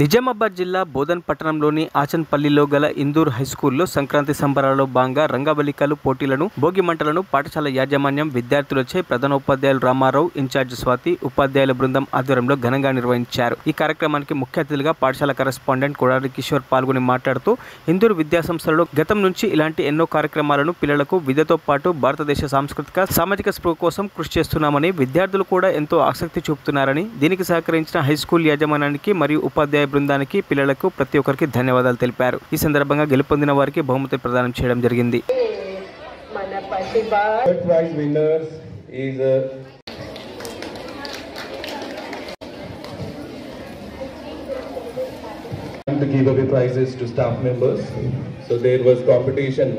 నిజామాబాద్ జిల్లా బోధన్ పట్టణంలోని ఆచన్పల్లిలో గల ఇందూర్ హైస్కూల్లో సంక్రాంతి సంబరాల్లో భాగంగా రంగవల్లికలు పోటీలను భోగి మంటలను పాఠశాల యాజమాన్యం విద్యార్థులచే ప్రధానోపాధ్యాయులు రామారావు, ఇన్ఛార్జ్ స్వాతి, ఉపాధ్యాయుల బృందం ఆధ్వర్యంలో ఘనంగా నిర్వహించారు. ఈ కార్యక్రమానికి ముఖ్య అతిథిగా పాఠశాల కరెస్పాండెంట్ కొడారి కిషోర్ పాల్గొని మాట్లాడుతూ ఇందూర్ విద్యాసంస్థలలో గతం నుంచి ఇలాంటి ఎన్నో కార్యక్రమాలను పిల్లలకు విద్యతో పాటు భారతదేశ సాంస్కృతిక సామాజిక స్పృహ కోసం కృషి చేస్తున్నామని, విద్యార్థులు కూడా ఎంతో ఆసక్తి చూపుతున్నారని, దీనికి సహకరించిన హైస్కూల్ యాజమాన్యానికి మరియు ఉపాధ్యాయ బృందానికి పిల్లలకు ప్రతి ఒక్కరికి ధన్యవాదాలు తెలిపారు. ఈ సందర్భంగా గెలుపొందిన వారికి బహుమతి ప్రదానం చేయడం జరిగింది. To give away prizes to staff members, so there was competition.